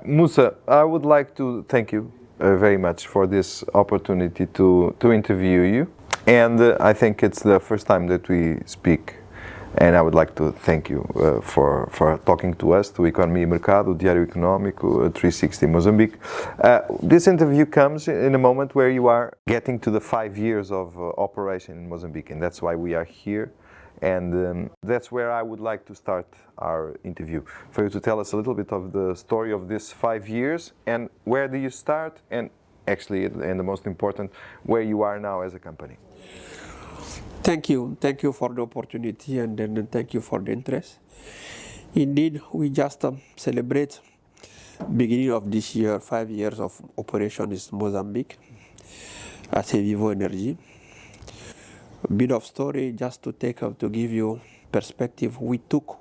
Moussa, I would like to thank you very much for this opportunity to interview you. And I think it's the first time that we speak. And I would like to thank you for talking to us, to Economia e Mercado, Diário Económico, 360 Mozambique. This interview comes in a moment where you are getting to the 5 years of operation in Mozambique, and that's why we are here. And that's where I would like to start our interview, for you to tell us a little bit of the story of this 5 years, and where do you start, and actually, and the most important, where you are now as a company. Thank you for the opportunity, and then thank you for the interest. Indeed, we just celebrate beginning of this year 5 years of operation in Mozambique as a VIVO Energy. A bit of story just to give you perspective. We took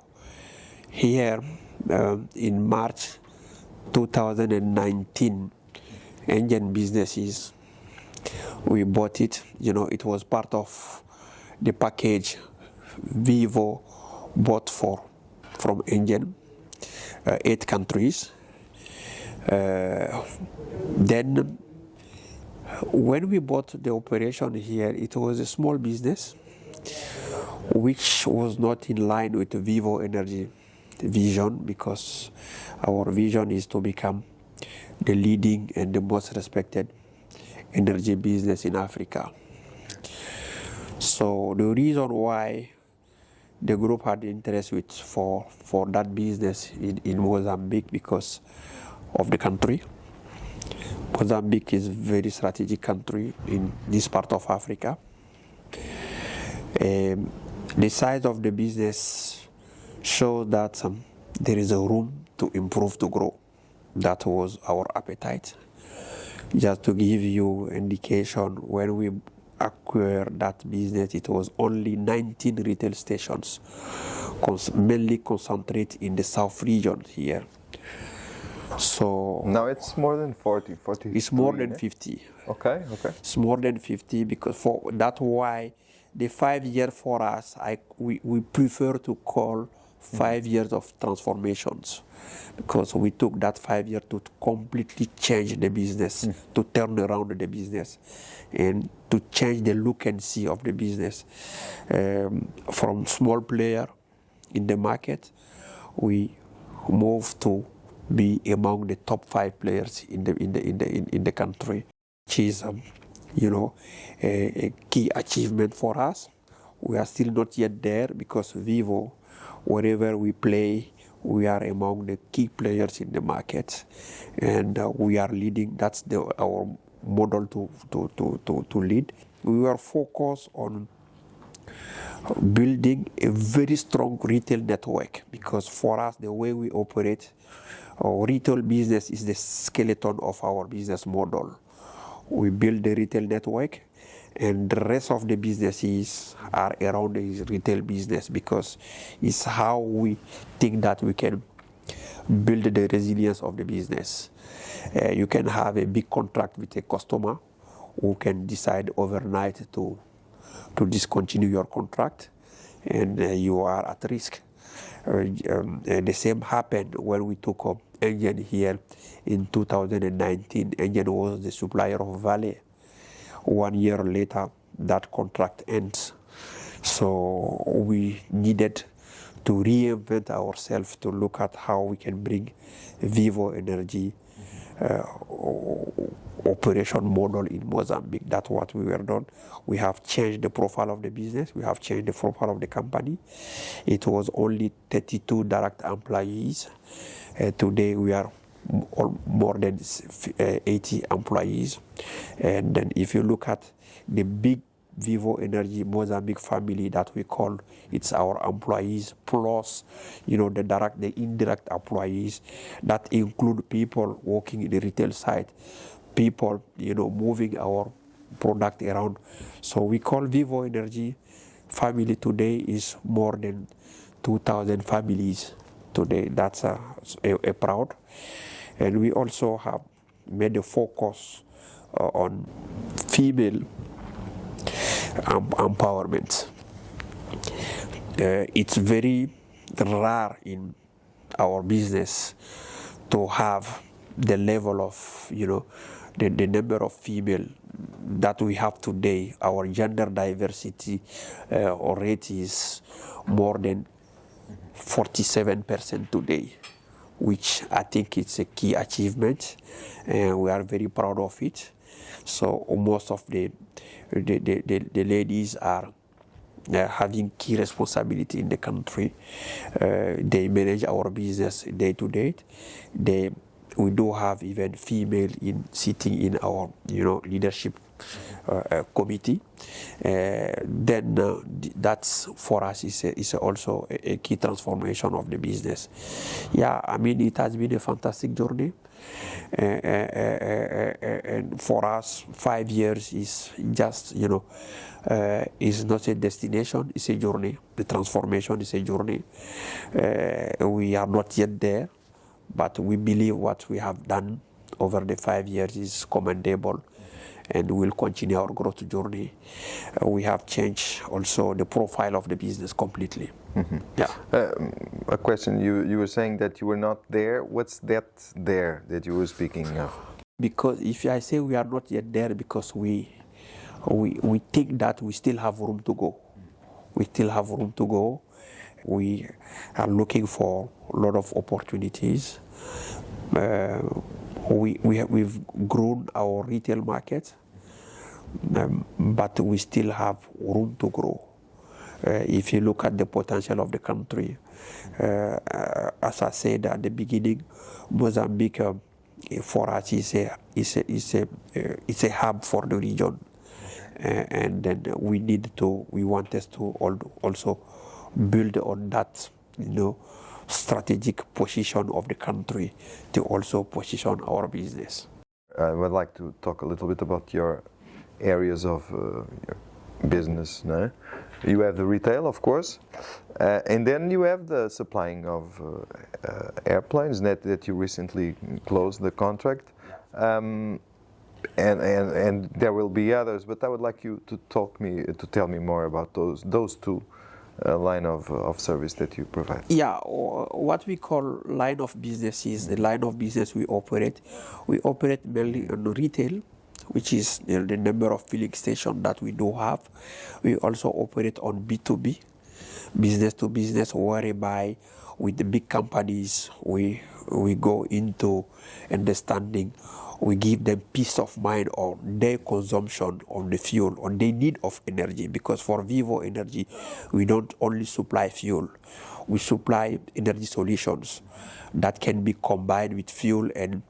here in March 2019 engine businesses. We bought it. It was part of the package VIVO bought from engine, 8 countries. Then when we bought the operation here, it was a small business which was not in line with the VIVO Energy vision, because our vision is to become the leading and the most respected energy business in Africa. So the reason why the group had interest for that business in Mozambique, because of the country. Mozambique is a very strategic country in this part of Africa. The size of the business shows that there is a room to improve, to grow. That was our appetite. Just to give you indication, when we acquired that business, it was only 19 retail stations, mainly concentrated in the south region here. So now it's more than 40. It's more than 50. Okay. It's more than 50, because that's why the 5 years for us, we prefer to call 5 years of transformations, because we took that 5 years to completely change the business, to turn around the business, and to change the look and see of the business. From small player in the market, we moved to be among the top 5 players in the country, which is a key achievement for us. We are still not yet there, because VIVO, wherever we play, we are among the key players in the market, and we are leading. That's our model to lead. We are focused on building a very strong retail network, because for us, the way we operate, our retail business is the skeleton of our business model. We build the retail network, and the rest of the businesses are around the retail business, because it's how we think that we can build the resilience of the business. You can have a big contract with a customer who can decide overnight to discontinue your contract, and you are at risk. The same happened when we took up engine here in 2019. Engine was the supplier of Vale. 1 year later, that contract ends. So we needed to reinvent ourselves, to look at how we can bring VIVO Energy operation model in Mozambique. That's what we were done. We have changed the profile of the business. We have changed the profile of the company. It was only 32 direct employees. Today we are more than 80 employees. And then if you look at the big VIVO Energy Mozambique family that we call, it's our employees plus, the direct, the indirect employees that include people working in the retail side, people, moving our product around. So we call VIVO Energy family today is more than 2,000 families today. That's a proud. And we also have made a focus on female empowerment. It's very rare in our business to have the level of, the number of female that we have today, our gender diversity rate is more than 47% today, which I think it's a key achievement, and we are very proud of it. So most of the ladies are having key responsibility in the country. They manage our business day to day. We do have even female sitting in our leadership committee. That's for us is also a key transformation of the business. Yeah, I mean, it has been a fantastic journey. And for us, 5 years is just, is not a destination, it's a journey. The transformation is a journey. We are not yet there, but we believe what we have done over the 5 years is commendable, and we'll continue our growth journey. We have changed also the profile of the business completely. Mm-hmm. Yeah. A question, you were saying that you were not there. What's that there that you were speaking of? Because if I say we are not yet there, because we think that we still have room to go. We still have room to go. We are looking for a lot of opportunities. We've grown our retail market, but we still have room to grow. If you look at the potential of the country, as I said at the beginning, Mozambique for us is a hub for the region, and then we want us to also build on that, strategic position of the country to also position our business. I would like to talk a little bit about your areas of your business now. You have the retail, of course, and then you have the supplying of airplanes that you recently closed the contract, and there will be others. But I would like you to tell me more about those two line of service that you provide. Yeah, what we call line of business is the line of business we operate. We operate mainly on retail, which is the number of filling stations that we do have. We also operate on B2B, business to business, whereby with the big companies we go into understanding. We give them peace of mind on their consumption on the fuel, on their need of energy. Because for VIVO Energy, we don't only supply fuel, we supply energy solutions that can be combined with fuel and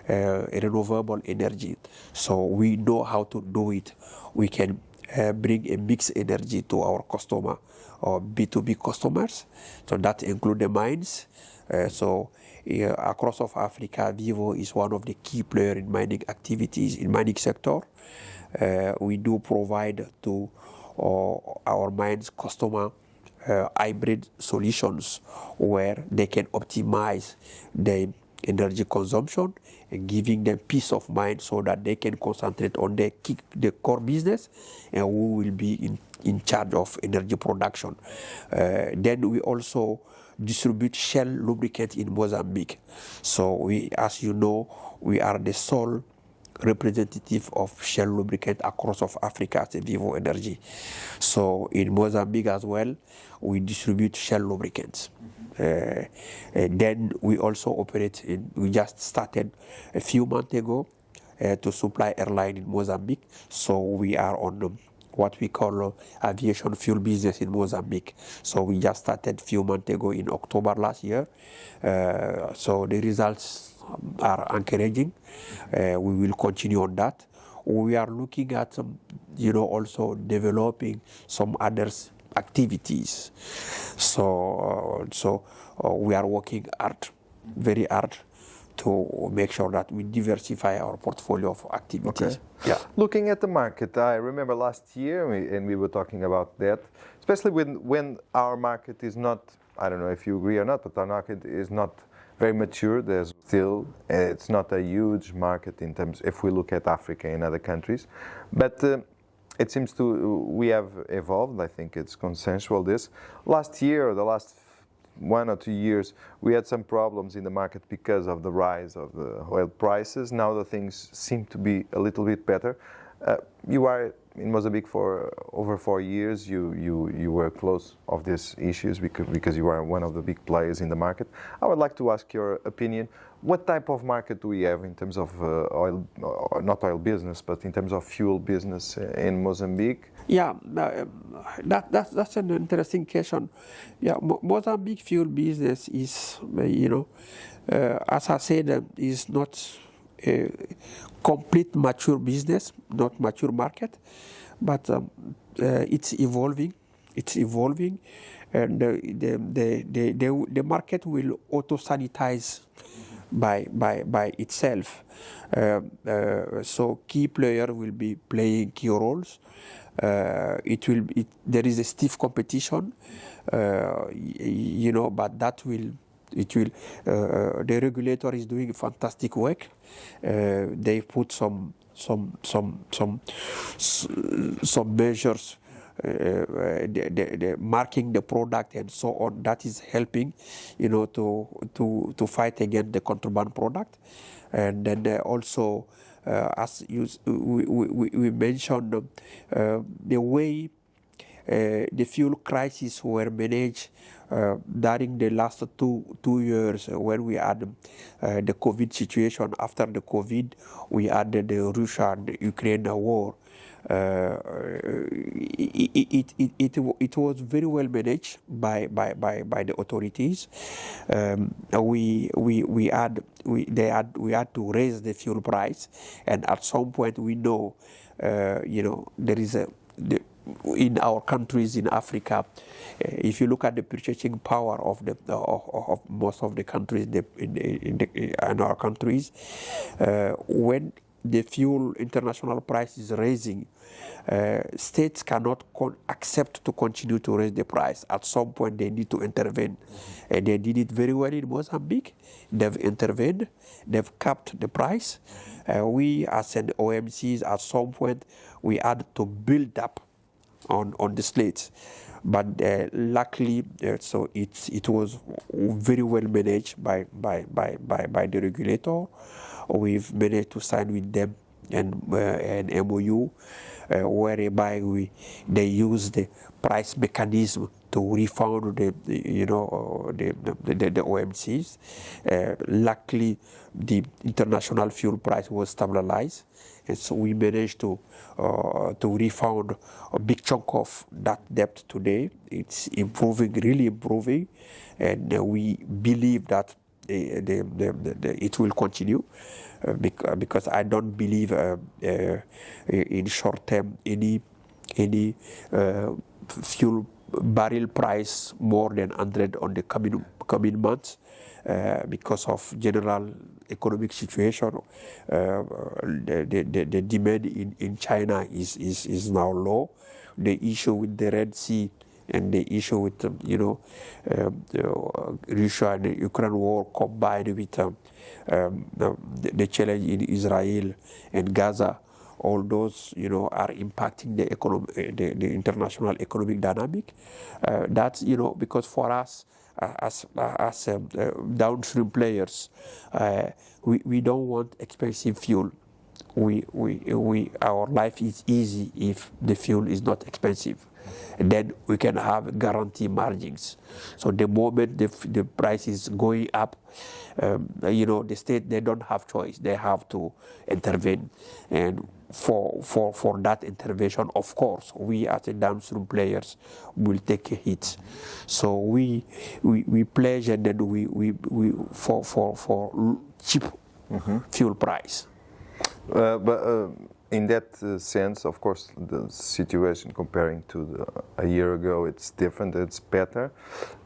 renewable energy. So we know how to do it. We can bring a mixed energy to our customer or B2B customers. So that includes the mines. Across of Africa, VIVO is one of the key players in mining activities, in mining sector. We do provide to our mines customer hybrid solutions where they can optimize their energy consumption and giving them peace of mind so that they can concentrate on the core business, and we will be in charge of energy production. Then we also distribute Shell lubricant in Mozambique. So we, as you know, we are the sole representative of Shell lubricant across of Africa as a VIVO Energy. So in Mozambique as well, we distribute Shell lubricants. Then we also operate we just started a few months ago to supply airline in Mozambique. So we are on what we call aviation fuel business in Mozambique. So we just started a few months ago in October last year. So the results are encouraging. We will continue on that. We are looking at also developing some other activities. So we are working hard, very hard, to make sure that we diversify our portfolio of activities. Okay. Yeah. Looking at the market, I remember last year, and we were talking about that, especially when our market is not, I don't know if you agree or not, but our market is not very mature. There's still, it's not a huge market in terms, if we look at Africa and other countries. But it seems we have evolved. I think it's consensual this. Last year, or the last 1 or 2 years, we had some problems in the market because of the rise of the oil prices. Now the things seem to be a little bit better. You are in Mozambique for over 4 years. You were close of these issues because you are one of the big players in the market. I would like to ask your opinion. What type of market do we have in terms of oil, not oil business, but in terms of fuel business in Mozambique? Yeah, that's an interesting question. Yeah, Mozambique fuel business is, as I said, is not a complete mature business, not mature market, but it's evolving. It's evolving, and the market will auto sanitize by itself. So key player will be playing key roles. There is a stiff competition, but the regulator is doing fantastic work. They put some measures, the marking the product and so on. That is helping, to fight against the contraband product. And then also, as we mentioned, the way the fuel crisis were managed during the last two years when we had the COVID situation. After the COVID, we had the Russia and Ukraine war. It was very well managed by the authorities. We had to raise the fuel price, and at some point we know, there is in our countries in Africa, if you look at the purchasing power of most of the countries in our countries, when the fuel international price is raising, states cannot accept to continue to raise the price. At some point, they need to intervene. And they did it very well in Mozambique. They've intervened. They've capped the price. We, as an OMCs, at some point, we had to build up on the slates. But luckily, so it was very well managed by the regulator. We've managed to sign with them an MOU whereby they use the price mechanism to refund the OMCs. Luckily, the international fuel price was stabilized, and so we managed to refund a big chunk of that debt today. It's improving, really improving, and we believe that it will continue because I don't believe in short term any fuel barrel price more than 100 on the coming months because of general economic situation. The demand in China is now low. The issue with the Red Sea and the issue with the Russia and the Ukraine war combined with the challenge in Israel and Gaza, all those are impacting the international economic dynamic. That's because for us as downstream players, we don't want expensive fuel. Our life is easy if the fuel is not expensive. Then we can have guarantee margins. So the moment the price is going up, the state, they don't have choice. They have to intervene. And for that intervention, of course, we as a downstream players will take a hit. So we pledge, and then we for cheap fuel price. But in that sense, of course, the situation comparing to a year ago, it's different, it's better.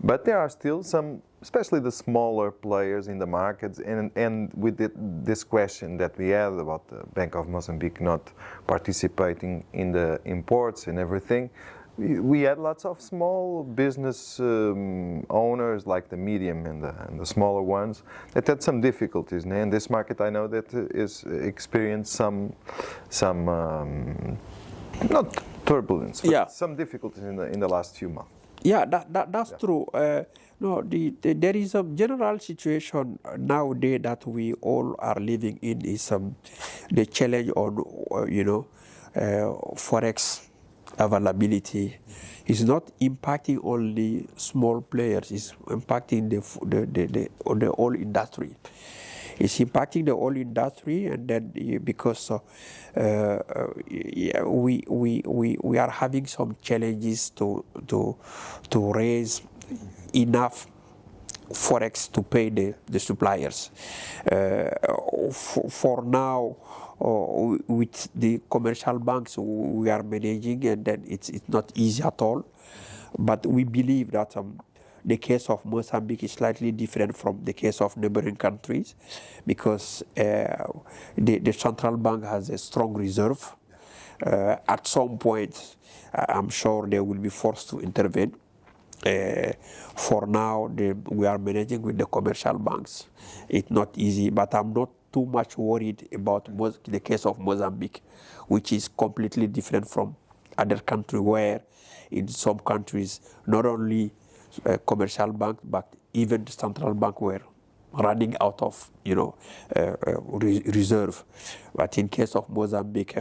But there are still some, especially the smaller players in the markets, and with this question that we had about the Bank of Mozambique not participating in the imports and everything, we had lots of small business owners, like the medium and the smaller ones, that had some difficulties. And this market, I know that is experienced some not turbulence, but some difficulties in the last few months. Yeah, that's true. No, there is a general situation nowadays that we all are living in is the challenge on forex availability is not impacting only small players. It's impacting the whole industry. It's impacting the whole industry, and then because yeah, we are having some challenges to raise enough forex to pay the suppliers. For now, with the commercial banks we are managing, and then it's not easy at all. But we believe that the case of Mozambique is slightly different from the case of neighboring countries, because the central bank has a strong reserve. At some point, I'm sure they will be forced to intervene. For now, we are managing with the commercial banks. It's not easy, but I'm not too much worried about the case of Mozambique, which is completely different from other countries, where in some countries not only commercial bank but even the central bank were running out of reserve. But in case of Mozambique,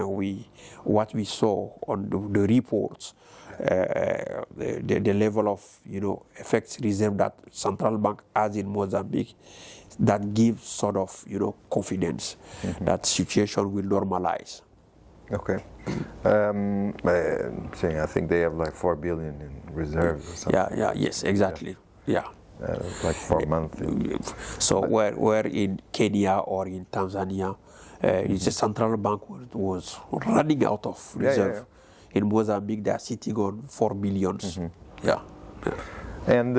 what we saw on the reports, the level of FX reserve that central bank has in Mozambique, that gives sort of confidence that situation will normalize. Okay. Saying I think they have like 4 billion in reserves or something. Yes, exactly. Yeah. Like 4 months. So where in Kenya or in Tanzania, the central bank was running out of reserve. In Mozambique, they are sitting on 4 billions. Yeah. And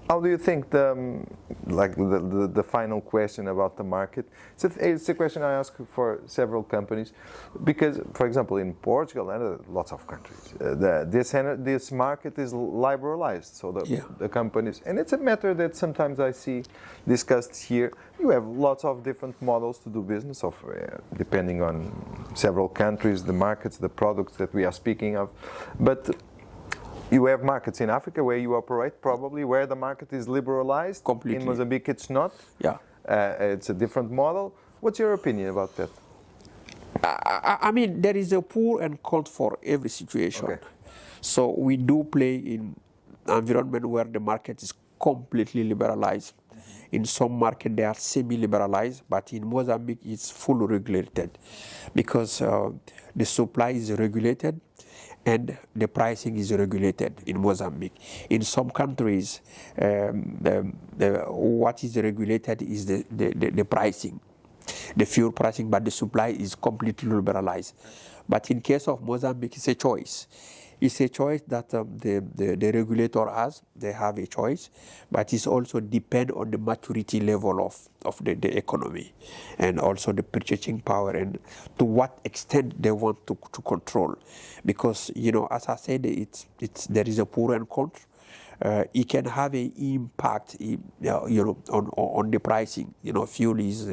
how do you think the final question about the market? It's a question I ask for several companies, because, for example, in Portugal and lots of countries, this market is liberalized. So the companies, and it's a matter that sometimes I see discussed here. You have lots of different models to do business, depending on several countries, the markets, the products that we are speaking of, but you have markets in Africa where you operate, probably, where the market is liberalized. Completely. In Mozambique, it's not. Yeah. It's a different model. What's your opinion about that? I mean, there is a pro and con for every situation. Okay. So we do play in an environment where the market is completely liberalized. In some markets, they are semi-liberalized, but in Mozambique, it's fully regulated, because the supply is regulated and the pricing is regulated in Mozambique. In some countries, what is regulated is the pricing, the fuel pricing, but the supply is completely liberalized. But in case of Mozambique, it's a choice. It's a choice that the regulator has. They have a choice, but it's also depend on the maturity level of the economy, and also the purchasing power, and to what extent they want to control. Because as I said, there is a pro and con. It can have an impact, on the pricing. Fuel is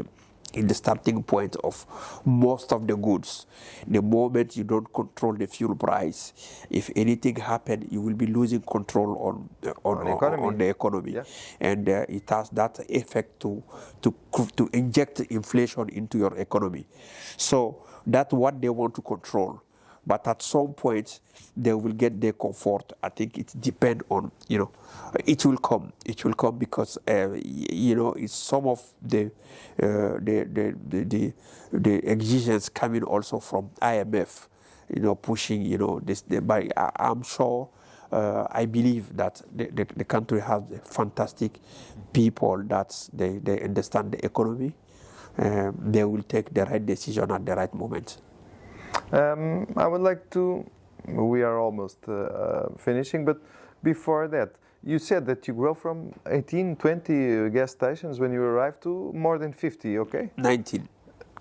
in the starting point of most of the goods. The moment you don't control the fuel price, if anything happens, you will be losing control on the economy. Yeah. And it has that effect to inject inflation into your economy. So that's what they want to control. But at some point, they will get their comfort. I think it depends on, it will come. It will come because, it's some of the exigence coming also from IMF, pushing, this. But I'm sure, I believe that the country has fantastic people that they understand the economy. They will take the right decision at the right moment. I would like to, we are almost finishing, but before that, you said that you grow from 18, 20 gas stations when you arrived to more than 50, okay? 19.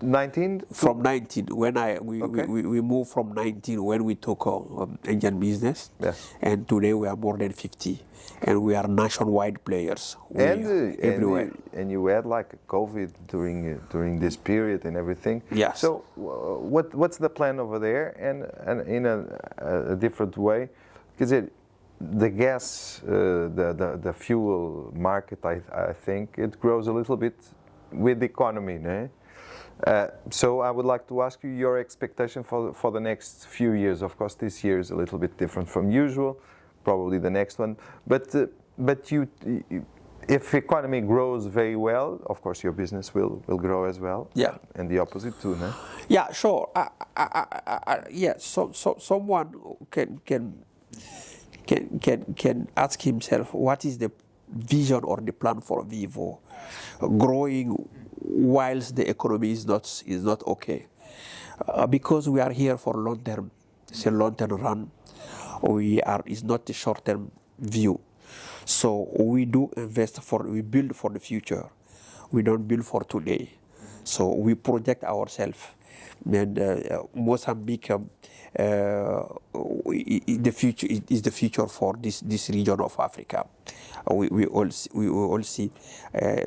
19? From 19, when we moved from 19 when we took engine business, yes. And today we are more than 50, and we are nationwide players. Everywhere. And you had like COVID during this period and everything. Yes. So what's the plan over there? And in a different way, because the gas, the fuel market, I think it grows a little bit with the economy, no? So I would like to ask you your expectation for the next few years. Of course, this year is a little bit different from usual, probably the next one. But if economy grows very well, of course your business will grow as well. Yeah. And the opposite too, no? Yeah, sure. Yeah, so someone can ask himself, what is the vision or the plan for VIVO? Growing whilst the economy is not okay, because we are here for long term. It's a long term run. It's not a short term view. So we do we build for the future. We don't build for today. So we project ourselves. And Mozambique, the future is the future for this region of Africa. We all see.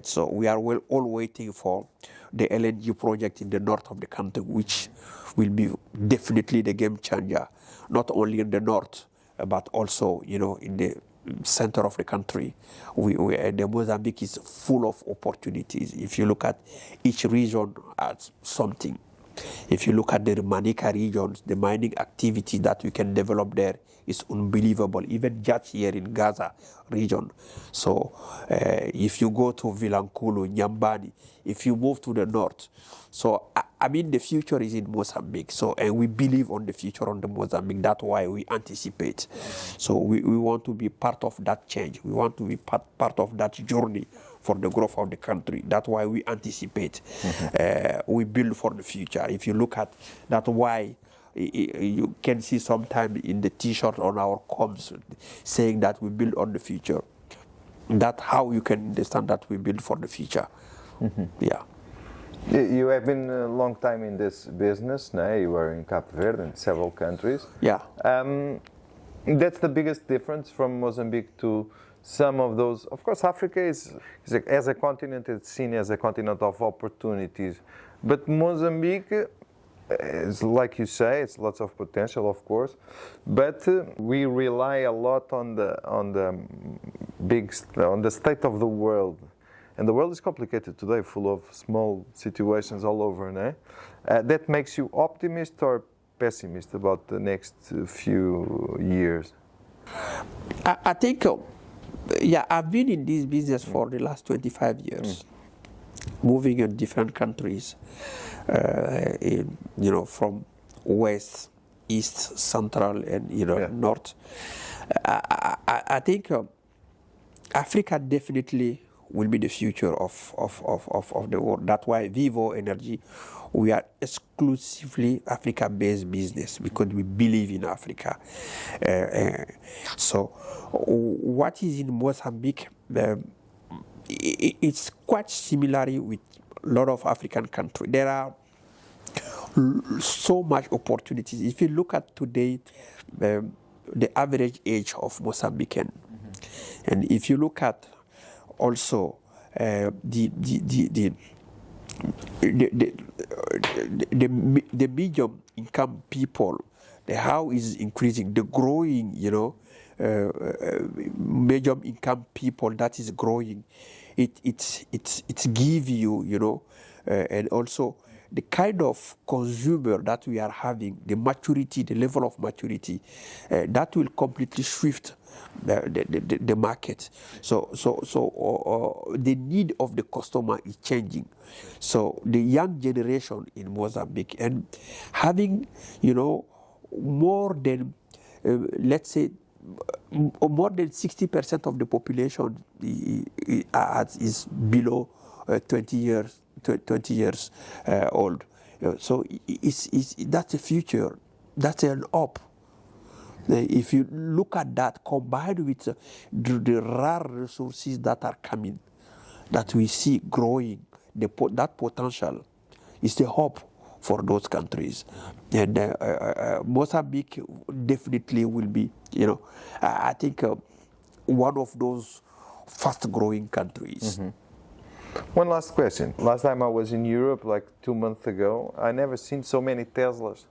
So we are all waiting for the LNG project in the north of the country, which will be definitely the game changer, not only in the north, but also in the center of the country. The Mozambique is full of opportunities. If you look at each region as something. If you look at the Manica regions, the mining activity that we can develop there is unbelievable, even just here in Gaza region. So if you go to Vilankulu, Nyambani, if you move to the north, so I mean the future is in Mozambique. So and we believe on the future on the Mozambique. That's why we anticipate. So we want to be part of that change. We want to be part of that journey for the growth of the country. That's why we anticipate. We build for the future. If you look at that's why you can see sometime in the T-shirt on our comms saying that we build on the future. That's how you can understand that we build for the future. Yeah. You have been a long time in this business. Now you were in Cape Verde and several countries. Yeah. That's the biggest difference from Mozambique to some of those. Of course, Africa is as a continent, it's seen as a continent of opportunities. But Mozambique is, like you say, it's lots of potential, of course. But we rely a lot on the state of the world. And the world is complicated today, full of small situations all over. No? That makes you optimist or pessimist about the next few years? I think, I've been in this business for the last 25 years, moving in different countries, from west, east, central, and north. I think Africa definitely will be the future of the world. That's why VIVO Energy, we are exclusively Africa-based business because we believe in Africa. So what is in Mozambique, it's quite similar with a lot of African countries. There are so much opportunities. If you look at today, the average age of Mozambican, and if you look at also the medium income people, how is increasing, the growing, medium income people that is growing, it's give you, and also the kind of consumer that we are having, the maturity, the level of maturity, that will completely shift the market. So the need of the customer is changing. So the young generation in Mozambique and having, more than, let's say, more than 60% of the population is below 20 years old. So that's a future. That's an up. If you look at that, combined with the rare resources that are coming, that we see growing, that potential is the hope for those countries. And Mozambique definitely will be, I think, one of those fast-growing countries. One last question. Last time I was in Europe, like 2 months ago, I never seen so many Teslas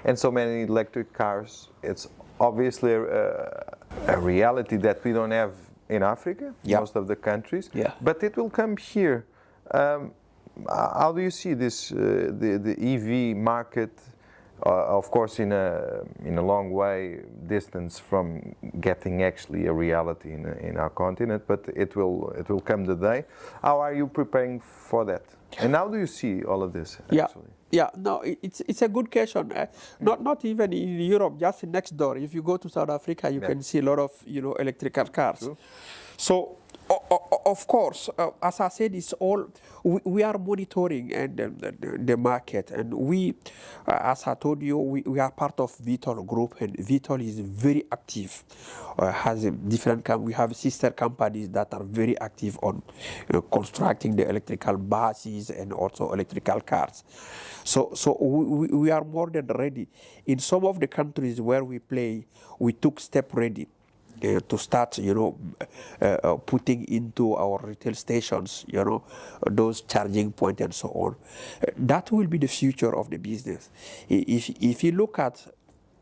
and so many electric cars. It's obviously a reality that we don't have in Africa, Yeah. most of the countries. Yeah. But it will come here. How do you see this, the EV market? Of course, in a long way distance from getting actually a reality in our continent, but it will come the day. How are you preparing for that? And how do you see all of this actually? Yeah, no, it's a good question. Not even in Europe, just next door. If you go to South Africa, you can see a lot of electrical cars. True. So of course, as I said, it's all we are monitoring and the market, and we, as I told you, we are part of VITOL group, and VITOL is very active. Has a different we have sister companies that are very active on constructing the electrical buses and also electrical cars. So we are more than ready. In some of the countries where we play, we took step ready. To start, putting into our retail stations, those charging points and so on. That will be the future of the business. If you look at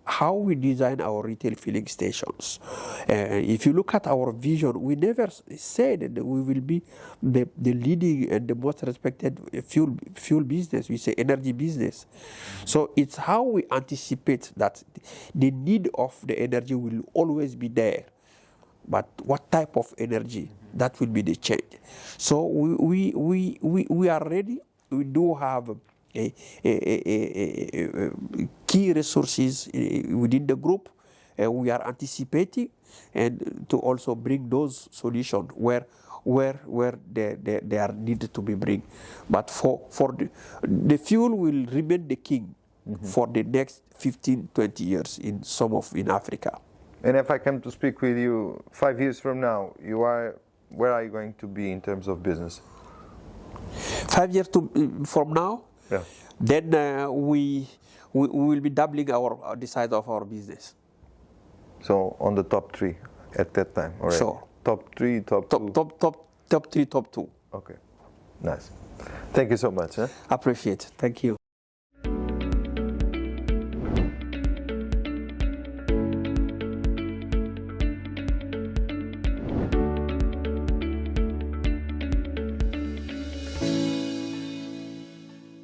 how we design our retail filling stations, if you look at our vision, we never said that we will be the leading and the most respected fuel business. We say energy business. So it's how we anticipate that the need of the energy will always be there, but what type of energy, that will be the change. So we are ready. We do have key resources within the group. We are anticipating and to also bring those solutions where they are needed to be bring. But for the fuel will remain the king for the next 15-20 years in Africa. And if I come to speak with you 5 years from now, where are you going to be in terms of business? 5 years from now, yeah. Then we will be doubling the size of our business. So on the top 3 at that time, already? Sure. Top 3, top 2? Top 3, top 2. Okay, nice. Thank you so much. Appreciate it. Thank you.